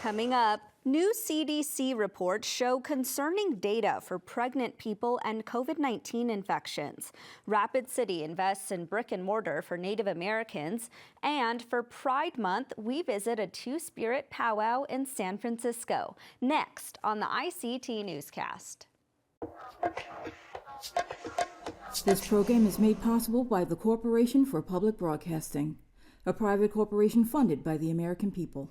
Coming up, new CDC reports show concerning data for pregnant people and COVID-19 infections. Rapid City invests in brick and mortar for Native Americans. And for Pride Month, we visit a two-spirit powwow in San Francisco. Next on the ICT Newscast. This program is made possible by the Corporation for Public Broadcasting, a private corporation funded by the American people.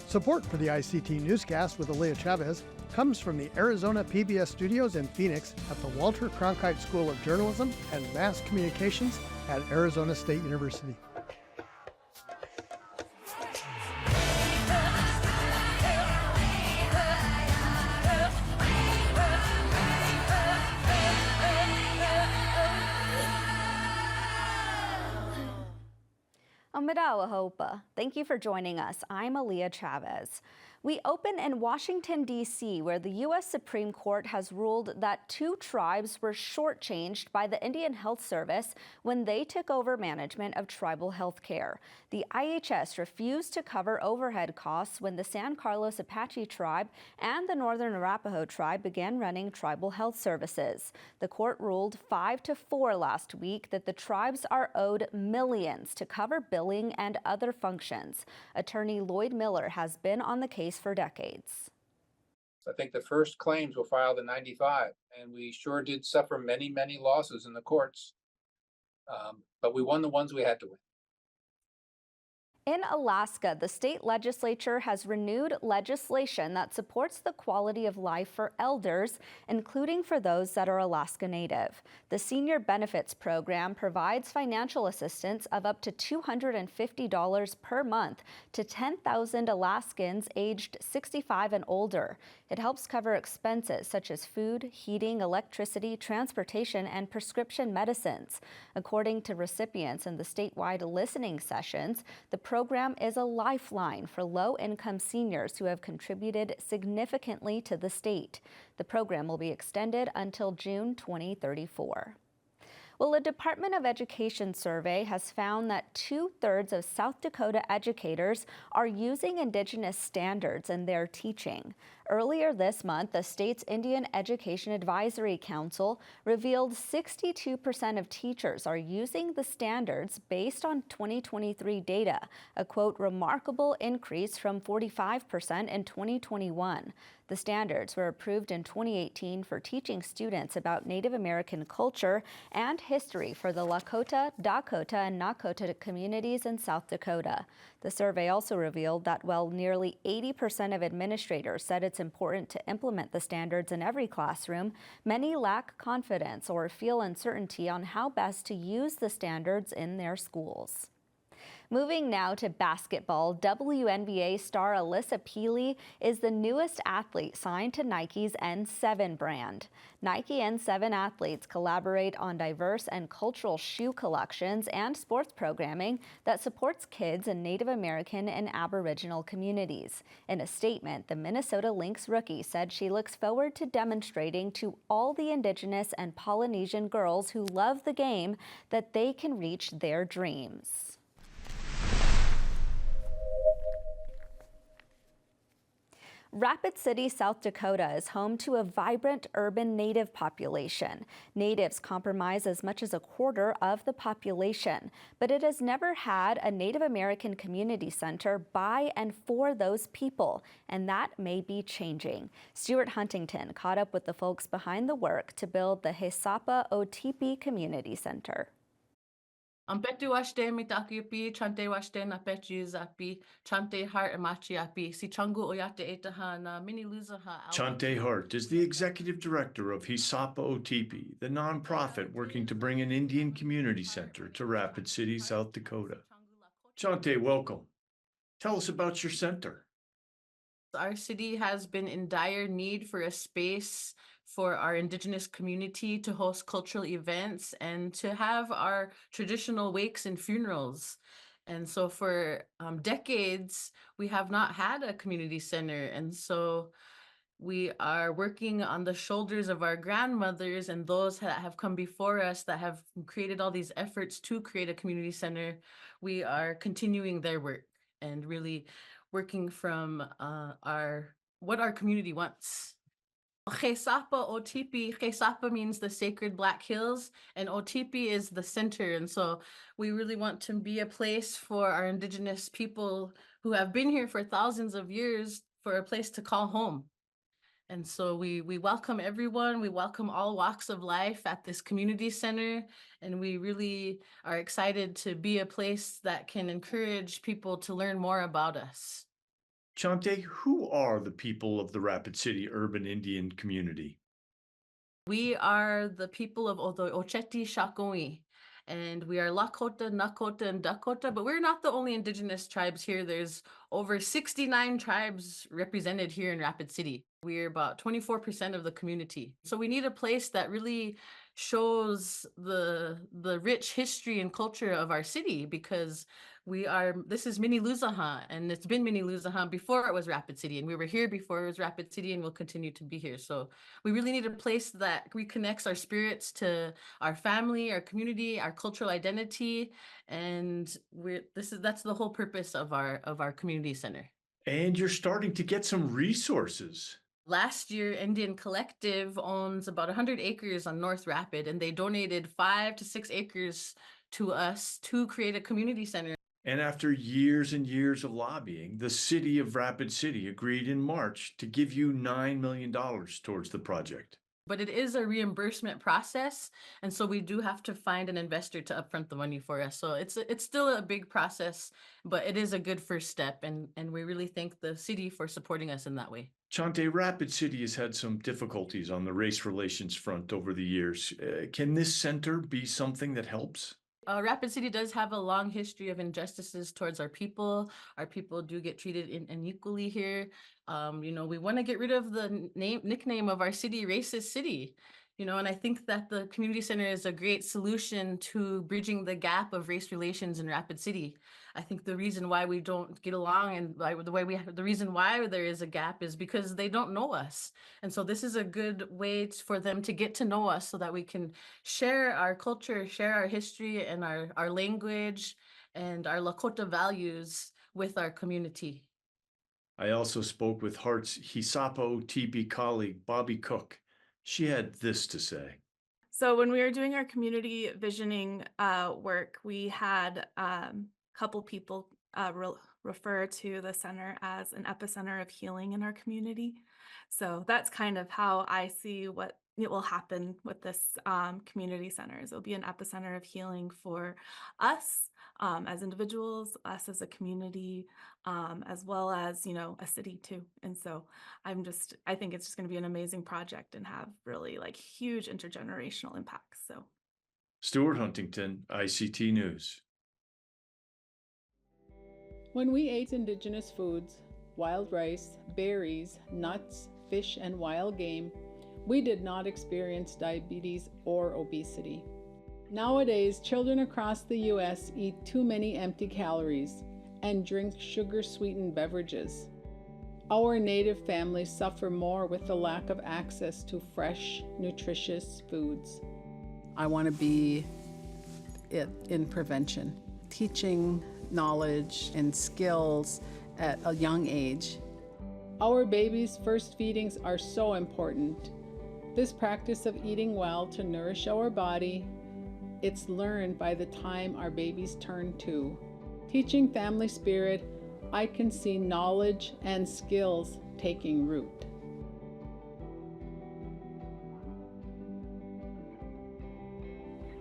Support for the ICT Newscast with Aaliyah Chavez comes from the Arizona PBS studios in Phoenix at the Walter Cronkite School of Journalism and Mass Communications at Arizona State University. Thank you for joining us. I'm Aaliyah Chavez. We open in Washington, D.C., where the U.S. Supreme Court has ruled that two tribes were shortchanged by the Indian Health Service when they took over management of tribal health care. The IHS refused to cover overhead costs when the San Carlos Apache tribe and the Northern Arapaho tribe began running tribal health services. The court ruled 5-4 last week that the tribes are owed millions to cover billing and other functions. Attorney Lloyd Miller has been on the case for decades. I think the first claims were filed in '95, and we sure did suffer many, many losses in the courts. But we won the ones we had to win. In Alaska, the state legislature has renewed legislation that supports the quality of life for elders, including for those that are Alaska Native. The Senior Benefits Program provides financial assistance of up to $250 per month to 10,000 Alaskans aged 65 and older. It helps cover expenses such as food, heating, electricity, transportation, and prescription medicines. According to recipients in the statewide listening sessions, the program is a lifeline for low-income seniors who have contributed significantly to the state. The program will be extended until June 2034. Well, a Department of Education survey has found that 2/3 of South Dakota educators are using Indigenous standards in their teaching. Earlier this month, the state's Indian Education Advisory Council revealed 62% of teachers are using the standards based on 2023 data, a quote, remarkable increase from 45% in 2021. The standards were approved in 2018 for teaching students about Native American culture and history for the Lakota, Dakota, and Nakota communities in South Dakota. The survey also revealed that while nearly 80% of administrators said it's important to implement the standards in every classroom, many lack confidence or feel uncertainty on how best to use the standards in their schools. Moving now to basketball, WNBA star Alyssa Peely is the newest athlete signed to Nike's N7 brand. Nike N7 athletes collaborate on diverse and cultural shoe collections and sports programming that supports kids in Native American and Aboriginal communities. In a statement, the Minnesota Lynx rookie said she looks forward to demonstrating to all the Indigenous and Polynesian girls who love the game that they can reach their dreams. Rapid City, South Dakota is home to a vibrant urban Native population. Natives comprise as much as a quarter of the population, but it has never had a Native American community center by and for those people, and that may be changing. Stuart Huntington caught up with the folks behind the work to build the Hisapa Otipi Community Center. Ampetu washte mitakiupi, chante washte na petu zapi, chante heart amachi api, si changu oyate etaha na mini luzaha. Chante Hart is the executive director of Hisapa Otipi, the nonprofit working to bring an Indian community center to Rapid City, South Dakota. Chante, welcome. Tell us about your center. Our city has been in dire need for a space for our Indigenous community to host cultural events and to have our traditional wakes and funerals. And so for decades, we have not had a community center. And so We are working on the shoulders of our grandmothers and those that have come before us that have created all these efforts to create a community center. We are continuing their work and really working from what our community wants. Gesapa Otipi, Gesapa means the sacred Black Hills, and Otipi is the center. And so we really want to be a place for our Indigenous people who have been here for thousands of years, for a place to call home. And so we welcome everyone. We welcome all walks of life at this community center. And we really are excited to be a place that can encourage people to learn more about us. Chante, who are the people of the Rapid City urban Indian community? We are the people of the Ocheti Shakoi, and we are Lakota, Nakota, and Dakota, but we're not the only Indigenous tribes here. There's over 69 tribes represented here in Rapid City. We're about 24% of the community. So we need a place that really shows the rich history and culture of our city, because this is Mini Luzaha, and it's been Mini Luzaha before it was Rapid City, and we were here before it was Rapid City, and we'll continue to be here. So we really need a place that reconnects our spirits to our family, our community, our cultural identity, and that's the whole purpose of our community center. And you're starting to get some resources. Last year, Indian Collective owns about 100 acres on North Rapid, and they donated 5 to 6 acres to us to create a community center. And after years and years of lobbying, the city of Rapid City agreed in March to give you $9 million towards the project. But it is a reimbursement process, and so we do have to find an investor to upfront the money for us. So it's still a big process, but it is a good first step, and we really thank the city for supporting us in that way. Chante, Rapid City has had some difficulties on the race relations front over the years. Can this center be something that helps? Rapid City does have a long history of injustices towards our people. Our people do get treated unequally here. We want to get rid of the nickname of our city, Racist City. And I think that the community center is a great solution to bridging the gap of race relations in Rapid City. I think the reason why we don't get along and the reason why there is a gap is because they don't know us. And so this is a good way for them to get to know us so that we can share our culture, share our history and our language and our Lakota values with our community. I also spoke with Hart's Hisapa Otipi colleague, Bobby Cook. She had this to say. So when we were doing our community visioning work, we had a couple people refer to the center as an epicenter of healing in our community. So that's kind of how I see what it will happen with this community centers. It'll be an epicenter of healing for us as individuals, us as a community, as well as, a city too. And so I think it's just going to be an amazing project and have really huge intergenerational impacts. So Stuart Huntington, ICT News. When we ate indigenous foods, wild rice, berries, nuts, fish, and wild game, we did not experience diabetes or obesity. Nowadays, children across the U.S. eat too many empty calories and drink sugar-sweetened beverages. Our Native families suffer more with the lack of access to fresh, nutritious foods. I want to be in prevention, teaching knowledge and skills at a young age. Our babies' first feedings are so important. This practice of eating well to nourish our body, it's learned by the time our babies turn 2. Teaching family spirit, I can see knowledge and skills taking root.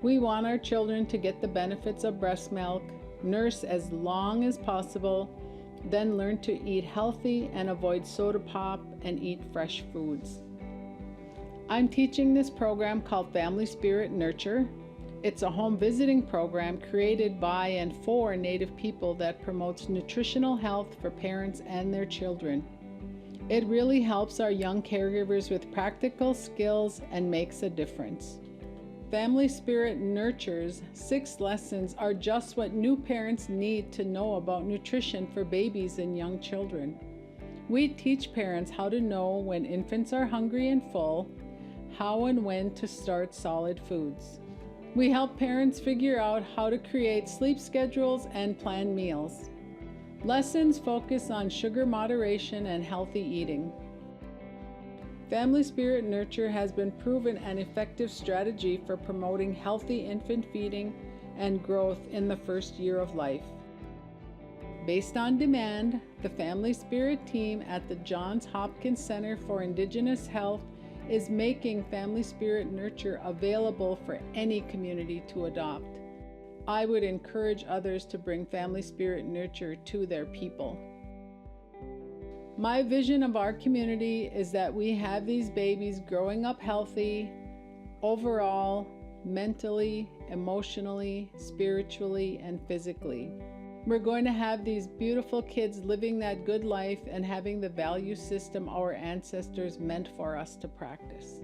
We want our children to get the benefits of breast milk, nurse as long as possible, then learn to eat healthy and avoid soda pop and eat fresh foods. I'm teaching this program called Family Spirit Nurture. It's a home visiting program created by and for Native people that promotes nutritional health for parents and their children. It really helps our young caregivers with practical skills and makes a difference. Family Spirit Nurture's 6 lessons are just what new parents need to know about nutrition for babies and young children. We teach parents how to know when infants are hungry and full, how and when to start solid foods. We help parents figure out how to create sleep schedules and plan meals. Lessons focus on sugar moderation and healthy eating. Family Spirit Nurture has been proven an effective strategy for promoting healthy infant feeding and growth in the first year of life. Based on demand, the Family Spirit team at the Johns Hopkins Center for Indigenous Health is making Family Spirit Nurture available for any community to adopt. I would encourage others to bring Family Spirit Nurture to their people. My vision of our community is that we have these babies growing up healthy, overall, mentally, emotionally, spiritually, and physically. We're going to have these beautiful kids living that good life and having the value system our ancestors meant for us to practice.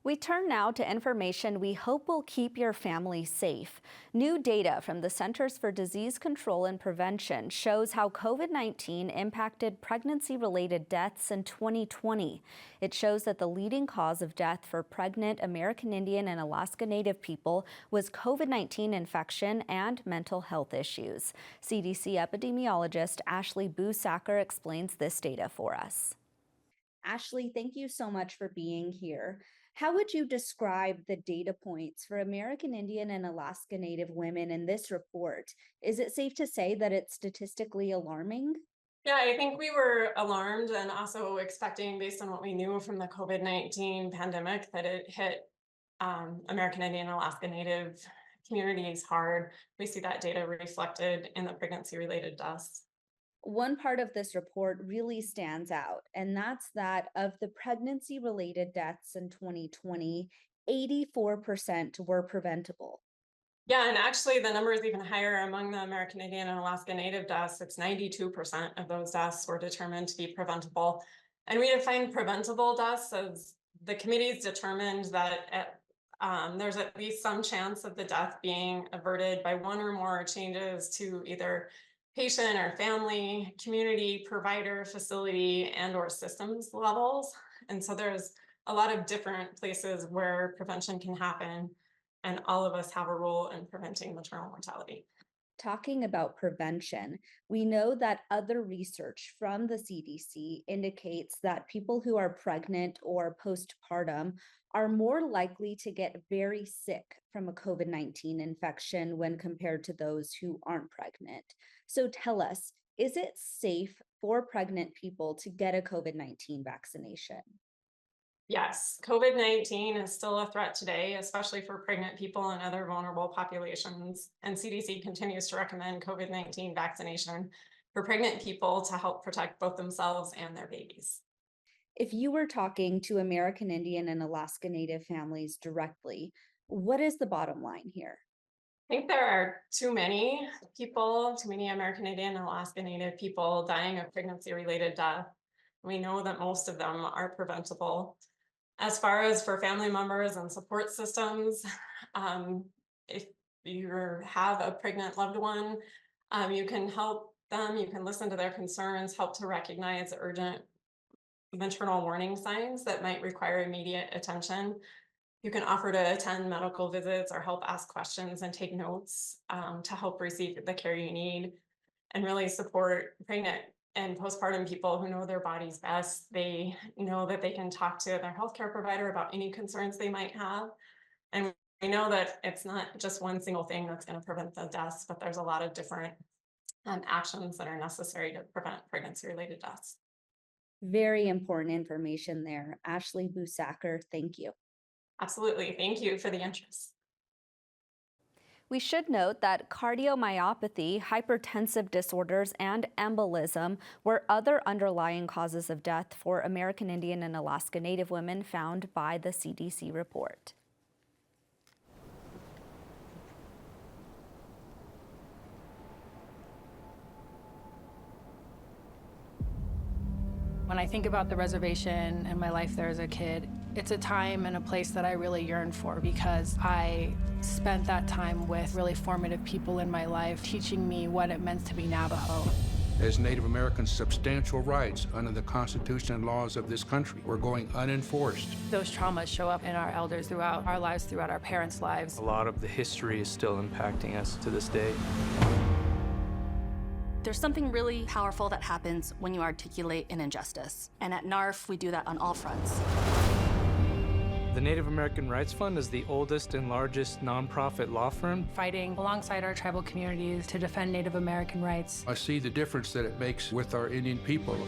We turn now to information we hope will keep your family safe. New data from the Centers for Disease Control and Prevention shows how COVID-19 impacted pregnancy-related deaths in 2020. It shows that the leading cause of death for pregnant American Indian and Alaska Native people was COVID-19 infection and mental health issues. CDC epidemiologist Ashley Busacker explains this data for us. Ashley, thank you so much for being here. How would you describe the data points for American Indian and Alaska Native women in this report? Is it safe to say that it's statistically alarming? Yeah, I think we were alarmed and also expecting, based on what we knew from the COVID-19 pandemic, that it hit American Indian and Alaska Native communities hard. We see that data reflected in the pregnancy-related deaths. One part of this report really stands out, and that's that of the pregnancy-related deaths in 2020, 84% were preventable. Yeah, and actually the number is even higher among the American Indian and Alaska Native deaths. It's 92% of those deaths were determined to be preventable. And we define preventable deaths as the committees determined that there's at least some chance of the death being averted by one or more changes to either patient or family, community, provider, facility, and or systems levels. And so there's a lot of different places where prevention can happen, and all of us have a role in preventing maternal mortality. Talking about prevention, we know that other research from the CDC indicates that people who are pregnant or postpartum are more likely to get very sick from a COVID-19 infection when compared to those who aren't pregnant. So tell us, is it safe for pregnant people to get a COVID-19 vaccination? Yes, COVID-19 is still a threat today, especially for pregnant people and other vulnerable populations. And CDC continues to recommend COVID-19 vaccination for pregnant people to help protect both themselves and their babies. If you were talking to American Indian and Alaska Native families directly, what is the bottom line here? I think there are too many people, too many American Indian and Alaska Native people dying of pregnancy-related death. We know that most of them are preventable. As far as for family members and support systems, if you have a pregnant loved one, you can help them, you can listen to their concerns, help to recognize urgent maternal warning signs that might require immediate attention. You can offer to attend medical visits or help ask questions and take notes to help receive the care you need, and really support pregnant and postpartum people who know their bodies best. They know that they can talk to their healthcare provider about any concerns they might have. And I know that it's not just one single thing that's going to prevent the deaths, but there's a lot of different actions that are necessary to prevent pregnancy-related deaths. Very important information there. Ashley Busacker, thank you. Absolutely. Thank you for the interest. We should note that cardiomyopathy, hypertensive disorders, and embolism were other underlying causes of death for American Indian and Alaska Native women found by the CDC report. When I think about the reservation and my life there as a kid, it's a time and a place that I really yearn for because I spent that time with really formative people in my life teaching me what it meant to be Navajo. As Native Americans, substantial rights under the Constitution and laws of this country were going unenforced. Those traumas show up in our elders throughout our lives, throughout our parents' lives. A lot of the history is still impacting us to this day. There's something really powerful that happens when you articulate an injustice. And at NARF, we do that on all fronts. The Native American Rights Fund is the oldest and largest nonprofit law firm. Fighting alongside our tribal communities to defend Native American rights. I see the difference that it makes with our Indian people.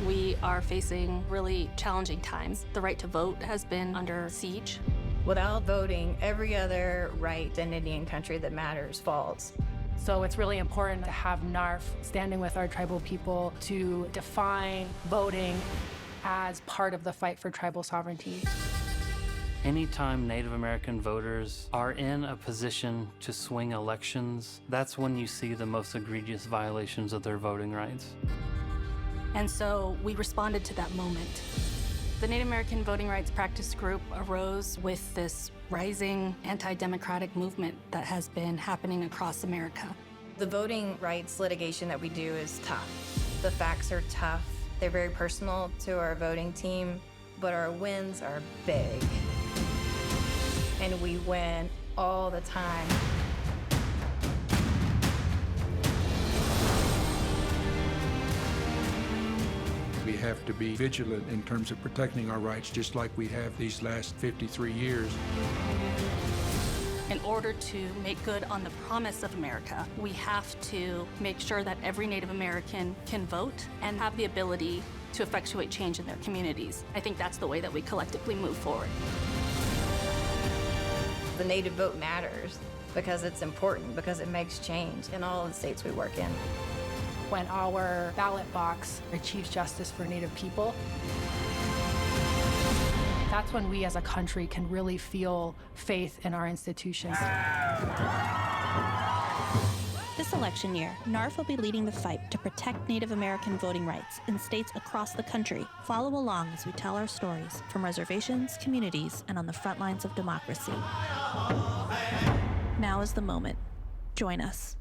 We are facing really challenging times. The right to vote has been under siege. Without voting, every other right in Indian country that matters falls. So it's really important to have NARF standing with our tribal people to define voting as part of the fight for tribal sovereignty. Anytime Native American voters are in a position to swing elections, that's when you see the most egregious violations of their voting rights. And so we responded to that moment. The Native American Voting Rights Practice Group arose with this rising anti-democratic movement that has been happening across America. The voting rights litigation that we do is tough. The facts are tough. They're very personal to our voting team, but our wins are big. And we win all the time. We have to be vigilant in terms of protecting our rights, just like we have these last 53 years. In order to make good on the promise of America, we have to make sure that every Native American can vote and have the ability to effectuate change in their communities. I think that's the way that we collectively move forward. The Native vote matters because it's important, because it makes change in all the states we work in. When our ballot box achieves justice for Native people, that's when we as a country can really feel faith in our institutions. This election year, NARF will be leading the fight to protect Native American voting rights in states across the country. Follow along as we tell our stories from reservations, communities, and on the front lines of democracy. Now is the moment. Join us.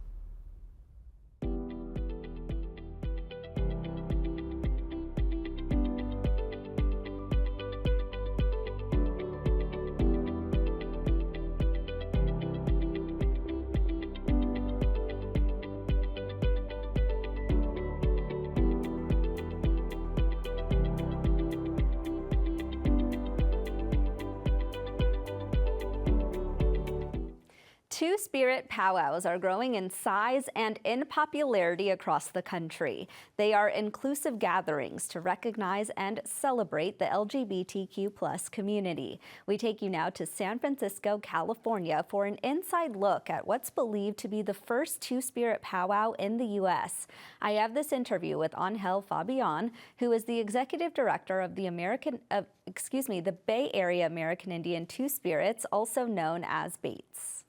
Two-spirit powwows are growing in size and in popularity across the country. They are inclusive gatherings to recognize and celebrate the LGBTQ+ community. We take you now to San Francisco, California for an inside look at what's believed to be the first two-spirit powwow in the U.S. I have this interview with Angel Fabian, who is the executive director of the the Bay Area American Indian Two-Spirits, also known as Bates.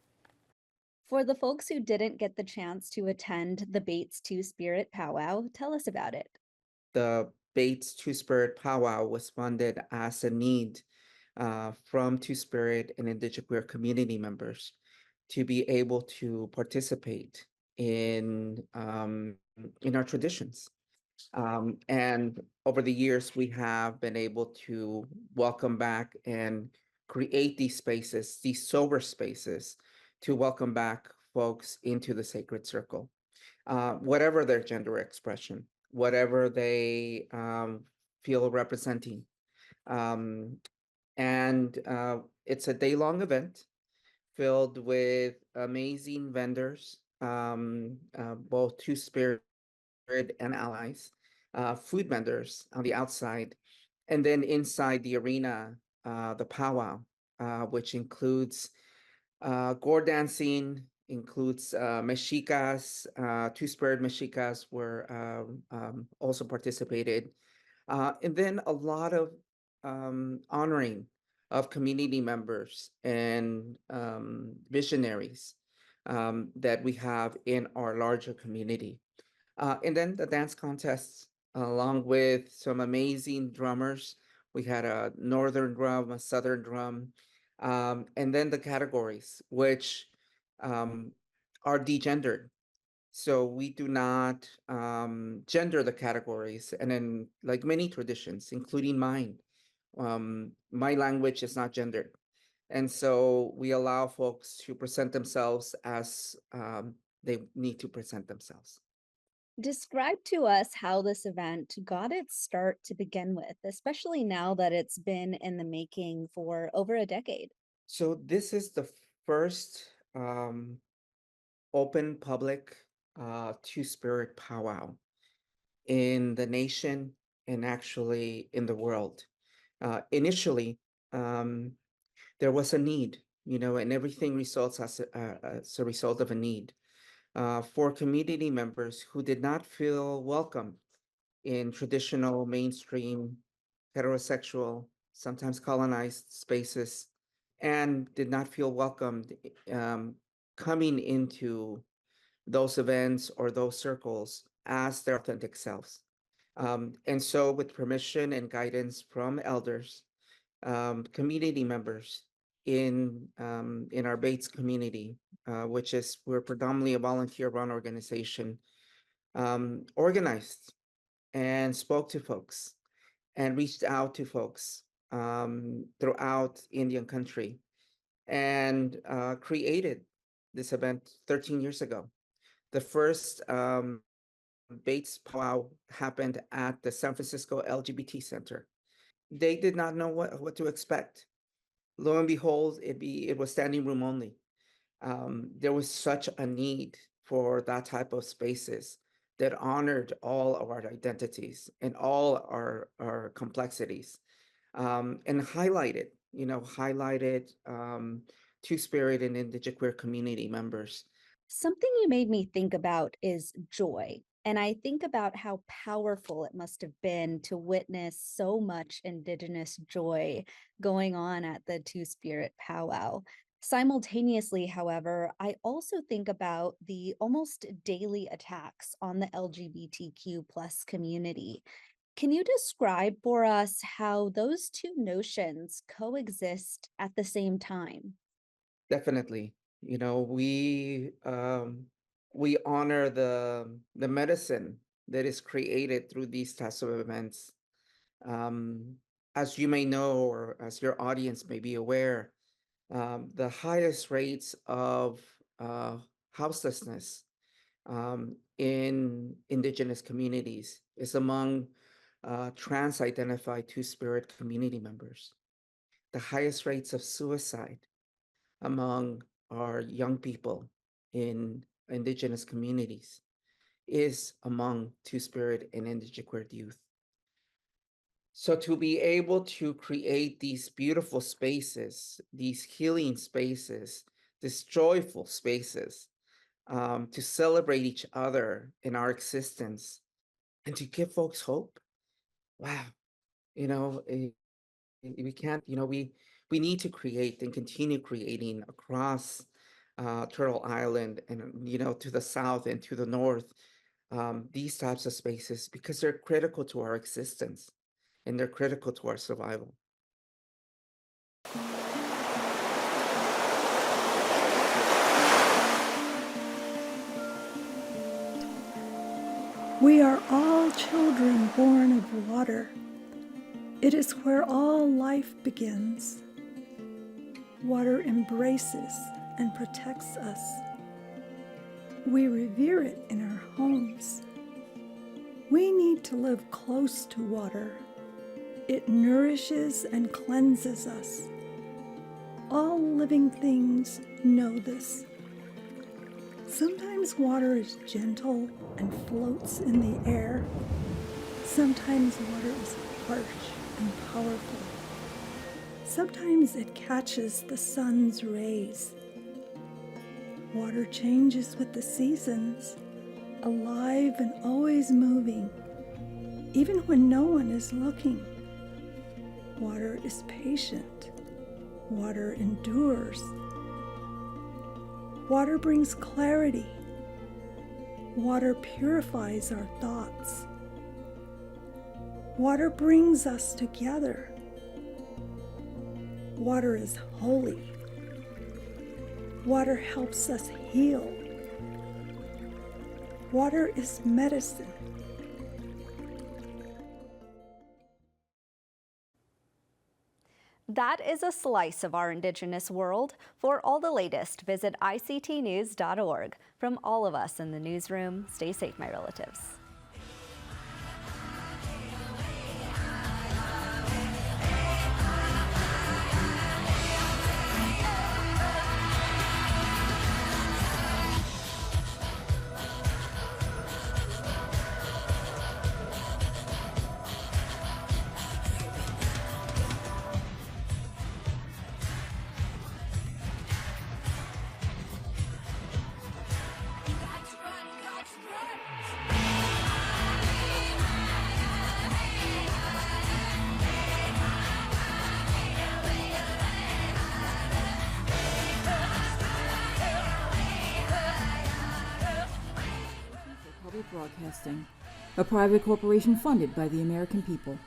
For the folks who didn't get the chance to attend the Bates Two-Spirit Powwow, tell us about it. The Bates Two-Spirit Powwow was funded as a need from Two-Spirit and Indigenous queer community members to be able to participate in our traditions. And over the years, we have been able to welcome back and create these spaces, these sober spaces, to welcome back folks into the sacred circle, whatever their gender expression, whatever they feel representing. And And it's a day-long event filled with amazing vendors, both Two-Spirit and allies, food vendors on the outside, and then inside the arena, the powwow, which includes gore dancing, includes mexicas, Two-Spirit mexicas were also participated, and then a lot of honoring of community members and visionaries that we have in our larger community. And then the dance contests, along with some amazing drummers. We had a northern drum, a southern drum, and then the categories, which um, are degendered. So we do not gender the categories. And then, like many traditions, including mine, my language is not gendered. And so we allow folks to present themselves as they need to present themselves. Describe to us how this event got its start to begin with, especially now that it's been in the making for over a decade. So this is the first open public Two-Spirit powwow in the nation and actually in the world. Initially, um, there was a need, and everything results as a result of a need for community members who did not feel welcome in traditional mainstream heterosexual, sometimes colonized spaces, and did not feel welcomed coming into those events or those circles as their authentic selves. And so, with permission and guidance from elders, community members in our Bates community, which is we're predominantly a volunteer-run organization, organized and spoke to folks and reached out to folks throughout Indian country and created this event 13 years ago. The first Bates powwow happened at the San Francisco LGBT Center. They did not know what to expect. Lo and behold, it was standing room only. There was such a need for that type of spaces that honored all of our identities and all our complexities, and highlighted Two-Spirit and Indigenous queer community members. Something you made me think about is joy. And I think about how powerful it must have been to witness so much Indigenous joy going on at the Two-Spirit powwow. Simultaneously, however, I also think about the almost daily attacks on the LGBTQ plus community. Can you describe for us how those two notions coexist at the same time? Definitely. We honor the medicine that is created through these types of events. Um, as you may know, or as your audience may be aware, the highest rates of houselessness in Indigenous communities is among trans-identified Two-Spirit community members. The highest rates of suicide among our young people in Indigenous communities is among Two-Spirit and Indigenous queer youth. So to be able to create these beautiful spaces, these healing spaces, these joyful spaces, to celebrate each other in our existence and to give folks hope. Wow. You know, we can't, we need to create and continue creating across Turtle Island and, to the south and to the north, these types of spaces because they're critical to our existence and they're critical to our survival. We are all children born of water. It is where all life begins. Water embraces and protects us. We revere it in our homes. We need to live close to water. It nourishes and cleanses us. All living things know this. Sometimes water is gentle and floats in the air. Sometimes water is harsh and powerful. Sometimes it catches the sun's rays. Water changes with the seasons, alive and always moving, even when no one is looking. Water is patient. Water endures. Water brings clarity. Water purifies our thoughts. Water brings us together. Water is holy. Water helps us heal. Water is medicine. That is a slice of our Indigenous world. For all the latest, visit ictnews.org. From all of us in the newsroom, stay safe, my relatives. Public Broadcasting, a private corporation funded by the American people.